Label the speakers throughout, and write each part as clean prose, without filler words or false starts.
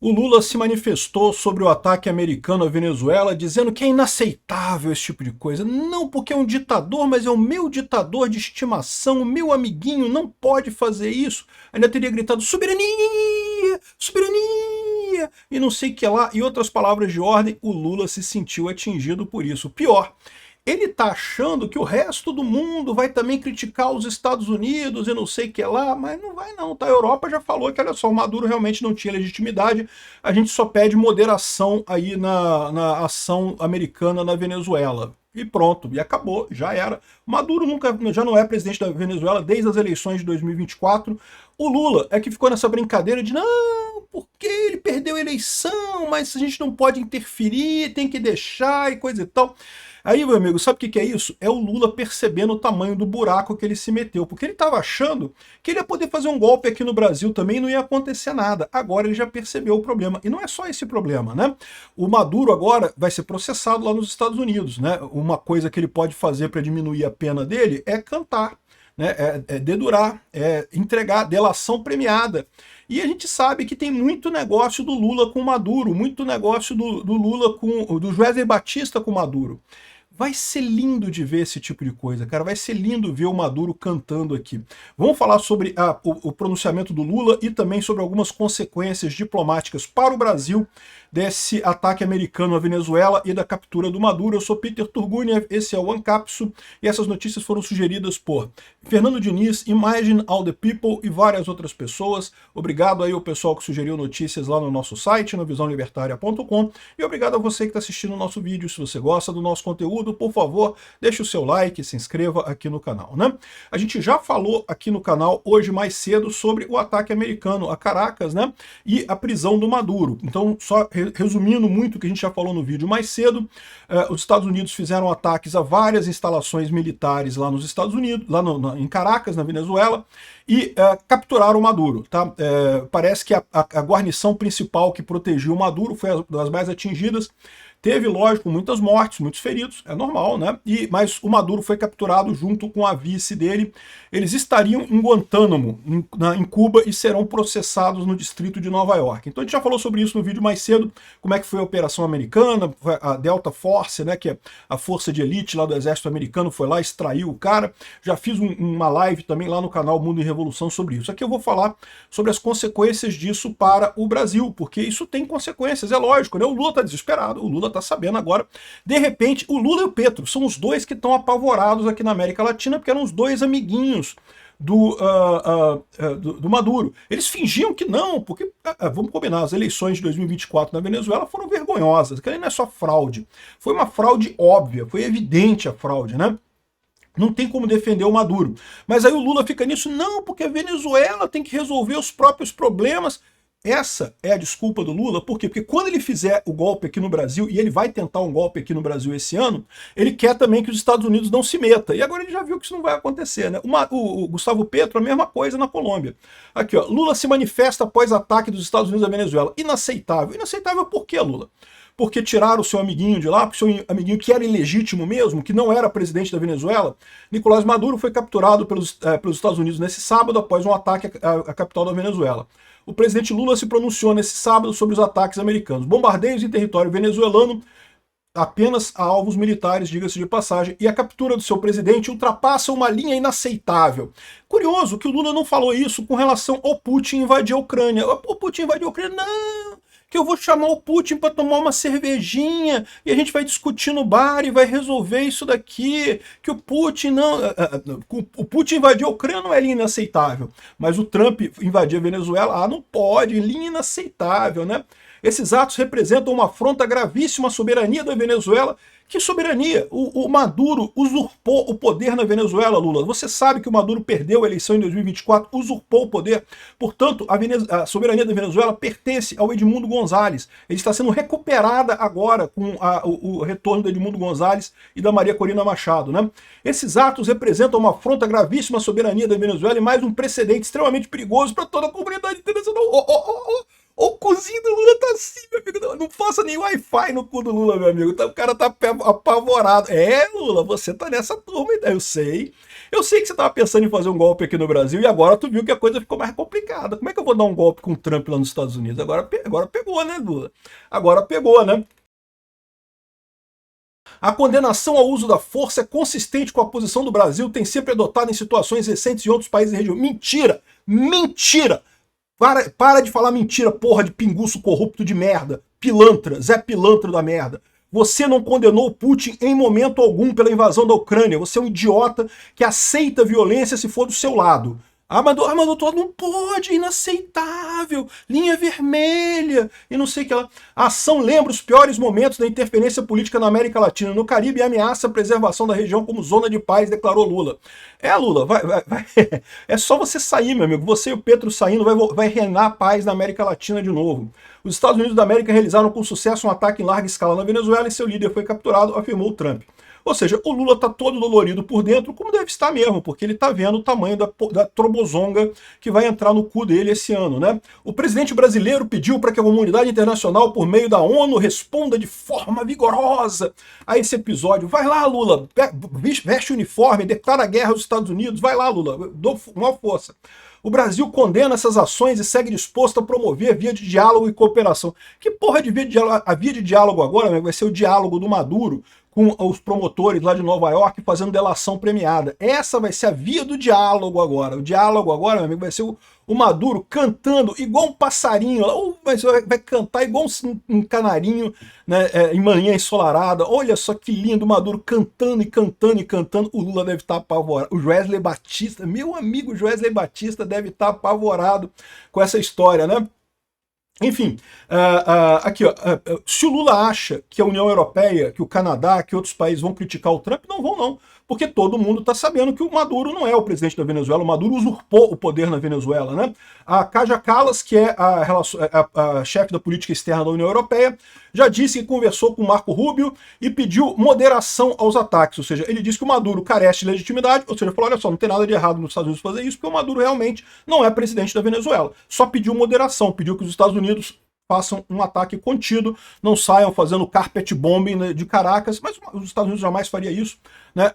Speaker 1: O Lula se manifestou sobre o ataque americano à Venezuela, dizendo que é inaceitável esse tipo de coisa. Não porque é um ditador, mas é o meu ditador de estimação, o meu amiguinho não pode fazer isso. Ainda teria gritado soberania, soberania, e não sei o que lá, e outras palavras de ordem. O Lula se sentiu atingido por isso. Pior, ele está achando que o resto do mundo vai também criticar os Estados Unidos e não sei o que lá, mas não vai não, tá? A Europa já falou que, olha só, o Maduro realmente não tinha legitimidade, a gente só pede moderação aí na ação americana na Venezuela. E pronto, e acabou, já era. Maduro já não é presidente da Venezuela desde as eleições de 2024. O Lula é que ficou nessa brincadeira de não, porque ele perdeu a eleição, mas a gente não pode interferir, tem que deixar e coisa e tal. Aí, meu amigo, sabe o que é isso? É o Lula percebendo o tamanho do buraco que ele se meteu, porque ele estava achando que ele ia poder fazer um golpe aqui no Brasil também e não ia acontecer nada. Agora ele já percebeu o problema. E não é só esse problema, né? O Maduro agora vai ser processado lá nos Estados Unidos, né? Uma coisa que ele pode fazer para diminuir a pena dele é cantar, né? É dedurar, é entregar delação premiada. E a gente sabe que tem muito negócio do Lula com o Maduro, muito negócio do Lula com do Wesley Batista com o Maduro. Vai ser lindo de ver esse tipo de coisa, cara. Vai ser lindo ver o Maduro cantando aqui. Vamos falar sobre o pronunciamento do Lula e também sobre algumas consequências diplomáticas para o Brasil desse ataque americano à Venezuela e da captura do Maduro. Eu sou Peter Turguniev, esse é o Ancapsu, e essas notícias foram sugeridas por Fernando Diniz, Imagine All the People e várias outras pessoas. Obrigado aí ao pessoal que sugeriu notícias lá no nosso site, no visãolibertaria.com, e obrigado a você que está assistindo o nosso vídeo. Se você gosta do nosso conteúdo, por favor, deixe o seu like, se inscreva aqui no canal, né? A gente já falou aqui no canal hoje mais cedo sobre o ataque americano a Caracas, né? E a prisão do Maduro. Então, só resumindo muito o que a gente já falou no vídeo mais cedo, os Estados Unidos fizeram ataques a várias instalações militares lá nos Estados Unidos, lá em Caracas, na Venezuela, e capturaram o Maduro, tá? Parece que a guarnição principal que protegia o Maduro foi das mais atingidas. Teve, lógico, muitas mortes, muitos feridos, é normal, né? Mas o Maduro foi capturado junto com a vice dele. Eles estariam em Guantánamo, em Cuba, e serão processados no distrito de Nova York. Então a gente já falou sobre isso no vídeo mais cedo, como é que foi a operação americana, a Delta Force, né, que é a força de elite lá do exército americano, foi lá, extraiu o cara. Já fiz uma live também lá no canal Mundo em Revolução sobre isso. Aqui eu vou falar sobre as consequências disso para o Brasil, porque isso tem consequências, é lógico, né? O Lula tá desesperado, o Lula tá sabendo agora. De repente, o Lula e o Petro são os dois que estão apavorados aqui na América Latina, porque eram os dois amiguinhos do Maduro. Eles fingiam que não, porque, vamos combinar, as eleições de 2024 na Venezuela foram vergonhosas. Aquilo não é só fraude. Foi uma fraude óbvia, foi evidente a fraude, né? Não tem como defender o Maduro. Mas aí o Lula fica nisso, não, porque a Venezuela tem que resolver os próprios problemas. Essa é a desculpa do Lula, por quê? Porque quando ele fizer o golpe aqui no Brasil, e ele vai tentar um golpe aqui no Brasil esse ano, ele quer também que os Estados Unidos não se metam. E agora ele já viu que isso não vai acontecer, né? O Gustavo Petro, a mesma coisa na Colômbia. Aqui, ó, Lula se manifesta após ataque dos Estados Unidos à Venezuela. Inaceitável. Inaceitável por quê, Lula? Porque tiraram o seu amiguinho de lá, porque o seu amiguinho que era ilegítimo mesmo, que não era presidente da Venezuela. Nicolás Maduro foi capturado pelos Estados Unidos nesse sábado após um ataque à capital da Venezuela. O presidente Lula se pronunciou nesse sábado sobre os ataques americanos. Bombardeios em território venezuelano apenas a alvos militares, diga-se de passagem, e a captura do seu presidente ultrapassa uma linha inaceitável. Curioso que o Lula não falou isso com relação ao Putin invadir a Ucrânia. O Putin invadiu a Ucrânia? Não! Que eu vou chamar o Putin para tomar uma cervejinha e a gente vai discutir no bar e vai resolver isso daqui, que o Putin não... O Putin invadir a Ucrânia não é linha inaceitável, mas o Trump invadir a Venezuela, não pode, linha inaceitável, né? Esses atos representam uma afronta gravíssima à soberania da Venezuela. Que soberania? O Maduro usurpou o poder na Venezuela, Lula. Você sabe que o Maduro perdeu a eleição em 2024, usurpou o poder. Portanto, a soberania da Venezuela pertence ao Edmundo Gonzalez. Ele está sendo recuperada agora com o retorno do Edmundo Gonzalez e da Maria Corina Machado, né? Esses atos representam uma afronta gravíssima à soberania da Venezuela e mais um precedente extremamente perigoso para toda a comunidade internacional. O cozinho do Lula tá assim, meu amigo. Não faça nem Wi-Fi no cu do Lula, meu amigo. O cara tá apavorado. É, Lula, você tá nessa turma, eu sei. Eu sei que você tava pensando em fazer um golpe aqui no Brasil e agora tu viu que a coisa ficou mais complicada. Como é que eu vou dar um golpe com o Trump lá nos Estados Unidos? Agora pegou, né, Lula? Agora pegou, né? A condenação ao uso da força é consistente com a posição do Brasil, tem sempre adotado em situações recentes em outros países da região. Mentira! Mentira! Para de falar mentira, porra de pinguço corrupto de merda. Pilantra, Zé Pilantra da merda. Você não condenou o Putin em momento algum pela invasão da Ucrânia. Você é um idiota que aceita violência se for do seu lado. Mas doutor, não pode, inaceitável, linha vermelha, e não sei o que lá. A ação lembra os piores momentos da interferência política na América Latina, no Caribe, e ameaça a preservação da região como zona de paz, declarou Lula. Lula, vai. É só você sair, meu amigo. Você e o Petro saindo vai reinar a paz na América Latina de novo. Os Estados Unidos da América realizaram com sucesso um ataque em larga escala na Venezuela e seu líder foi capturado, afirmou Trump. Ou seja, o Lula está todo dolorido por dentro, como deve estar mesmo, porque ele está vendo o tamanho da trobozonga que vai entrar no cu dele esse ano, né? O presidente brasileiro pediu para que a comunidade internacional, por meio da ONU, responda de forma vigorosa a esse episódio. Vai lá, Lula, veste o uniforme, declara guerra aos Estados Unidos, vai lá, Lula, dou maior força. O Brasil condena essas ações e segue disposto a promover via de diálogo e cooperação. Que porra de via de diálogo? A via de diálogo agora, né, vai ser o diálogo do Maduro com os promotores lá de Nova York fazendo delação premiada. Essa vai ser a via do diálogo agora. O diálogo agora, meu amigo, vai ser o Maduro cantando igual um passarinho, mas vai cantar igual um canarinho, né, em manhã ensolarada. Olha só que lindo, o Maduro cantando e cantando e cantando. O Lula deve estar apavorado. O Wesley Batista, meu amigo Wesley Batista, deve estar apavorado com essa história, né? Enfim, aqui, ó, se o Lula acha que a União Europeia, que o Canadá, que outros países vão criticar o Trump, não vão não, porque todo mundo está sabendo que o Maduro não é o presidente da Venezuela, o Maduro usurpou o poder na Venezuela, né? A Kaja Kallas, que é a chefe da política externa da União Europeia, já disse que conversou com Marco Rubio e pediu moderação aos ataques, ou seja, ele disse que o Maduro carece de legitimidade, ou seja, falou, olha só, não tem nada de errado nos Estados Unidos fazer isso, porque o Maduro realmente não é presidente da Venezuela, só pediu moderação, pediu que os Estados Unidos façam um ataque contido, não saiam fazendo carpet bombing, né, de Caracas, mas os Estados Unidos jamais faria isso, né?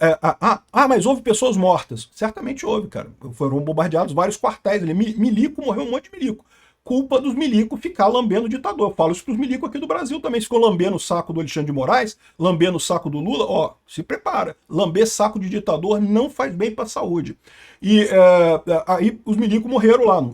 Speaker 1: Mas houve pessoas mortas. Certamente houve, cara. Foram bombardeados vários quartéis ali. Milico, morreu um monte de milico. Culpa dos milicos ficar lambendo o ditador. Eu falo isso para os milicos aqui do Brasil também. Se ficou lambendo o saco do Alexandre de Moraes, lambendo o saco do Lula, ó, se prepara. Lamber saco de ditador não faz bem para a saúde. E aí os milicos morreram lá,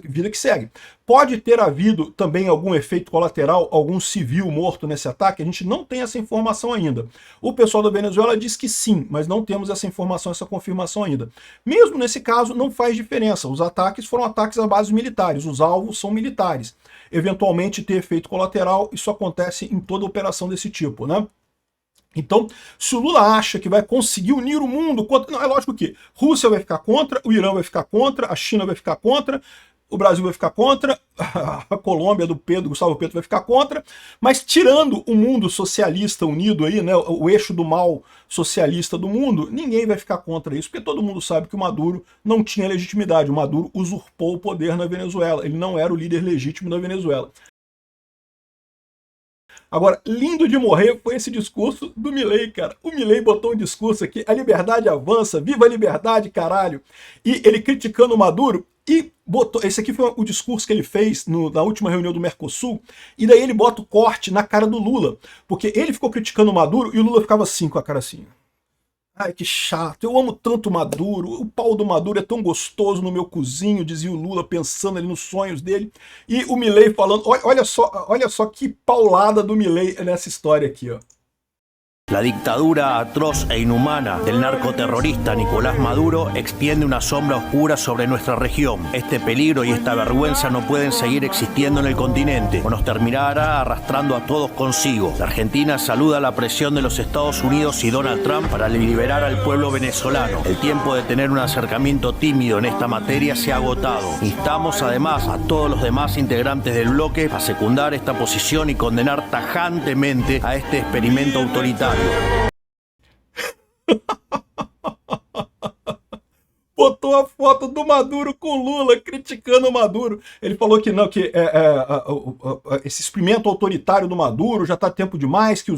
Speaker 1: vida que segue. Pode ter havido também algum efeito colateral, algum civil morto nesse ataque? A gente não tem essa informação ainda. O pessoal da Venezuela diz que sim, mas não temos essa informação, essa confirmação ainda. Mesmo nesse caso, não faz diferença. Os ataques foram ataques a bases militares, os alvos são militares. Eventualmente ter efeito colateral, isso acontece em toda operação desse tipo, né? Então, se o Lula acha que vai conseguir unir o mundo contra... Não, é lógico que Rússia vai ficar contra, o Irã vai ficar contra, a China vai ficar contra, o Brasil vai ficar contra, a Colômbia do Gustavo Petro vai ficar contra, mas tirando o mundo socialista unido aí, né, o eixo do mal socialista do mundo, ninguém vai ficar contra isso, porque todo mundo sabe que o Maduro não tinha legitimidade, o Maduro usurpou o poder na Venezuela, ele não era o líder legítimo da Venezuela. Agora, lindo de morrer foi esse discurso do Milei, cara. O Milei botou um discurso aqui, a liberdade avança, viva a liberdade, caralho. E ele criticando o Maduro e botou... Esse aqui foi o discurso que ele fez na última reunião do Mercosul, e daí ele bota o corte na cara do Lula, porque ele ficou criticando o Maduro e o Lula ficava assim, com a cara assim. Ai, que chato, eu amo tanto o Maduro, o pau do Maduro é tão gostoso no meu cozinho, dizia o Lula, pensando ali nos sonhos dele. E o Milei falando, olha só que paulada do Milei nessa história aqui, ó.
Speaker 2: La dictadura atroz e inhumana del narcoterrorista Nicolás Maduro extiende una sombra oscura sobre nuestra región. Este peligro y esta vergüenza no pueden seguir existiendo en el continente o nos terminará arrastrando a todos consigo. La Argentina saluda la presión de los Estados Unidos y Donald Trump para liberar al pueblo venezolano. El tiempo de tener un acercamiento tímido en esta materia se ha agotado. Instamos además a todos los demás integrantes del bloque a secundar esta posición y condenar tajantemente a este experimento autoritario.
Speaker 1: botou a foto do Maduro com Lula, criticando o Maduro. Ele falou que não, que esse experimento autoritário do Maduro já está tempo demais, que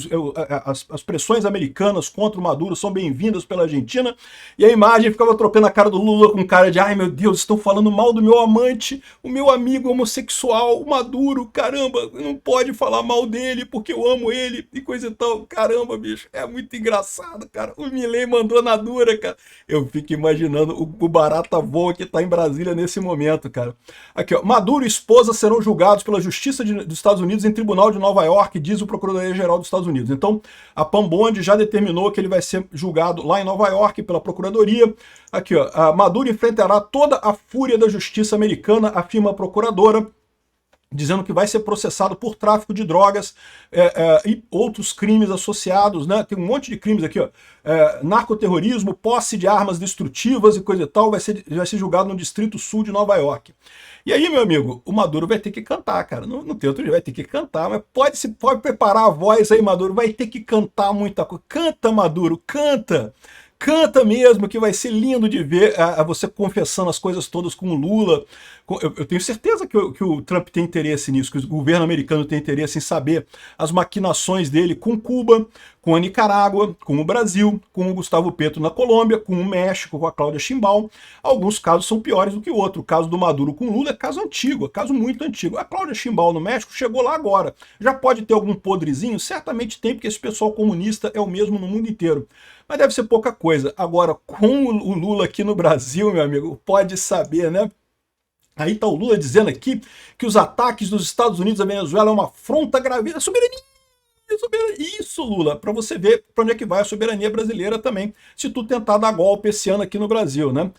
Speaker 1: as pressões americanas contra o Maduro são bem-vindas pela Argentina, e a imagem ficava trocando a cara do Lula com cara de ai meu Deus, estão falando mal do meu amante, o meu amigo homossexual, o Maduro, caramba, não pode falar mal dele porque eu amo ele, e coisa e tal. Caramba, bicho, é muito engraçado, cara. O Milei mandou na dura, cara. Eu fico imaginando o barata voa que tá em Brasília nesse momento, cara. Aqui, ó. Maduro e esposa serão julgados pela Justiça dos Estados Unidos em Tribunal de Nova York, diz o Procuradoria-Geral dos Estados Unidos. Então, a Pambonde já determinou que ele vai ser julgado lá em Nova York pela Procuradoria. Aqui, ó. A Maduro enfrentará toda a fúria da justiça americana, afirma a procuradora, dizendo que vai ser processado por tráfico de drogas e outros crimes associados, né? Tem um monte de crimes aqui, ó. Narcoterrorismo, posse de armas destrutivas e coisa e tal, vai ser julgado no Distrito Sul de Nova York. E aí, meu amigo, o Maduro vai ter que cantar, cara. Não tem outro jeito, vai ter que cantar, mas pode preparar a voz aí, Maduro, vai ter que cantar muita coisa. Canta, Maduro, canta! Canta mesmo, que vai ser lindo de ver você confessando as coisas todas com o Lula. Eu tenho certeza que o Trump tem interesse nisso, que o governo americano tem interesse em saber as maquinações dele com Cuba, com a Nicarágua, com o Brasil, com o Gustavo Petro na Colômbia, com o México, com a Cláudia Sheinbaum. Alguns casos são piores do que o outro. O caso do Maduro com o Lula é caso antigo, é caso muito antigo. A Cláudia Sheinbaum no México chegou lá agora. Já pode ter algum podrezinho? Certamente tem, porque esse pessoal comunista é o mesmo no mundo inteiro. Mas deve ser pouca coisa. Agora, com o Lula aqui no Brasil, meu amigo, pode saber, né? Aí tá o Lula dizendo aqui que os ataques dos Estados Unidos à Venezuela é uma afronta grave à soberania. Isso, Lula, para você ver para onde é que vai a soberania brasileira também, se tu tentar dar golpe esse ano aqui no Brasil, né?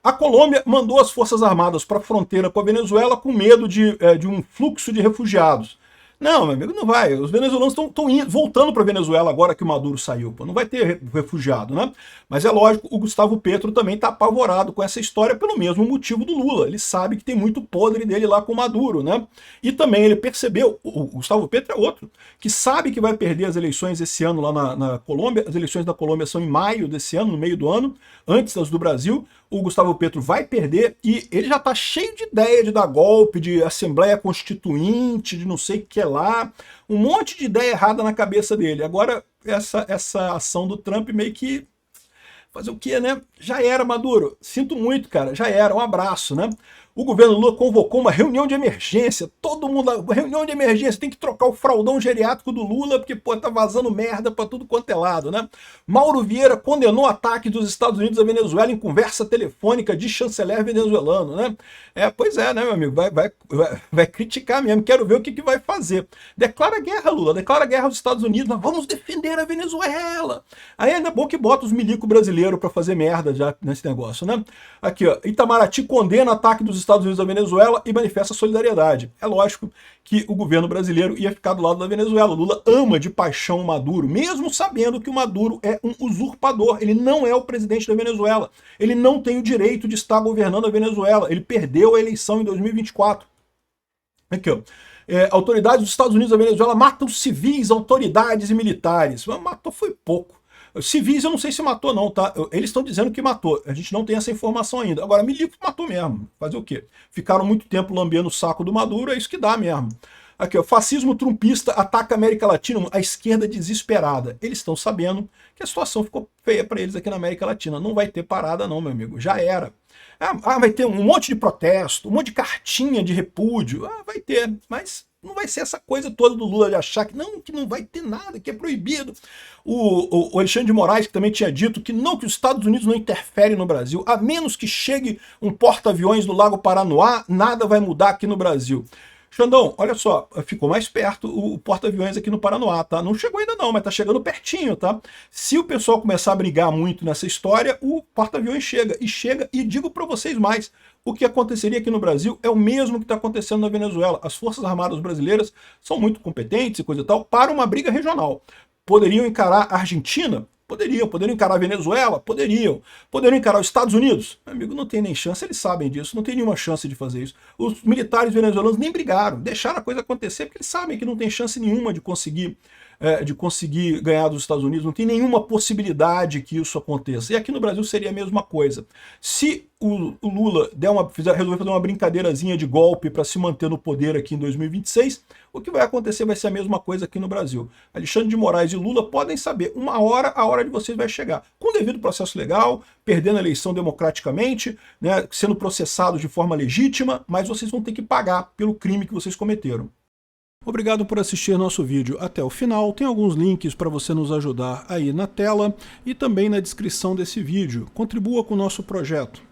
Speaker 1: A Colômbia mandou as Forças Armadas para a fronteira com a Venezuela com medo de um fluxo de refugiados. Não, meu amigo, não vai. Os venezuelanos estão voltando para a Venezuela agora que o Maduro saiu. Pô. Não vai ter refugiado, né? Mas é lógico, o Gustavo Petro também está apavorado com essa história pelo mesmo motivo do Lula. Ele sabe que tem muito podre dele lá com o Maduro, né? E também ele percebeu, o Gustavo Petro é outro, que sabe que vai perder as eleições esse ano lá na Colômbia. As eleições da Colômbia são em maio desse ano, no meio do ano, antes das do Brasil. O Gustavo Petro vai perder e ele já está cheio de ideia de dar golpe, de Assembleia Constituinte, de não sei o que lá, um monte de ideia errada na cabeça dele. Agora, essa ação do Trump meio que fazer o quê, né? Já era, Maduro. Sinto muito, cara, já era. Um abraço, né? O governo Lula convocou uma reunião de emergência. Todo mundo, reunião de emergência, tem que trocar o fraldão geriátrico do Lula, porque, pô, tá vazando merda pra tudo quanto é lado, né? Mauro Vieira condenou o ataque dos Estados Unidos à Venezuela em conversa telefônica de chanceler venezuelano, né? Pois é, né, meu amigo? Vai criticar mesmo. Quero ver o que vai fazer. Declara guerra, Lula. Declara guerra aos Estados Unidos. Nós vamos defender a Venezuela. Aí ainda é bom que bota os milico brasileiros pra fazer merda já nesse negócio, né? Aqui, ó. Itamaraty condena o ataque dos Estados Unidos à Venezuela e manifesta solidariedade. É lógico que o governo brasileiro ia ficar do lado da Venezuela. O Lula ama de paixão o Maduro, mesmo sabendo que o Maduro é um usurpador. Ele não é o presidente da Venezuela. Ele não tem o direito de estar governando a Venezuela. Ele perdeu a eleição em 2024. Aqui, ó. Autoridades dos Estados Unidos da Venezuela matam civis, autoridades e militares. Mas matou foi pouco. Civis eu não sei se matou não, tá? Eles estão dizendo que matou, a gente não tem essa informação ainda. Agora, milico matou mesmo, fazer o quê? Ficaram muito tempo lambendo o saco do Maduro, é isso que dá mesmo. Aqui, ó, fascismo trumpista ataca a América Latina, a esquerda desesperada. Eles estão sabendo que a situação ficou feia para eles aqui na América Latina. Não vai ter parada não, meu amigo, já era. Vai ter um monte de protesto, um monte de cartinha de repúdio, vai ter, mas não vai ser essa coisa toda do Lula de achar que não vai ter nada, que é proibido. O Alexandre de Moraes, que também tinha dito que os Estados Unidos não interferem no Brasil, a menos que chegue um porta-aviões do Lago Paranoá, nada vai mudar aqui no Brasil. Xandão, olha só, ficou mais perto o porta-aviões aqui no Paranoá, tá? Não chegou ainda não, mas tá chegando pertinho, tá? Se o pessoal começar a brigar muito nessa história, o porta-aviões chega, e digo para vocês mais, o que aconteceria aqui no Brasil é o mesmo que está acontecendo na Venezuela. As Forças Armadas brasileiras são muito competentes e coisa e tal, para uma briga regional. Poderiam encarar a Argentina? Poderiam encarar a Venezuela? Poderiam encarar os Estados Unidos? Meu amigo, não tem nem chance, eles sabem disso, não tem nenhuma chance de fazer isso. Os militares venezuelanos nem brigaram, deixaram a coisa acontecer, porque eles sabem que não tem chance nenhuma de conseguir de conseguir ganhar dos Estados Unidos, não tem nenhuma possibilidade que isso aconteça. E aqui no Brasil seria a mesma coisa. Se o Lula resolver fazer uma brincadeirazinha de golpe para se manter no poder aqui em 2026, o que vai acontecer vai ser a mesma coisa aqui no Brasil. Alexandre de Moraes e Lula podem saber, uma hora, a hora de vocês vai chegar. Com o devido processo legal, perdendo a eleição democraticamente, né, sendo processados de forma legítima, mas vocês vão ter que pagar pelo crime que vocês cometeram. Obrigado por assistir nosso vídeo até o final. Tem alguns links para você nos ajudar aí na tela e também na descrição desse vídeo. Contribua com o nosso projeto.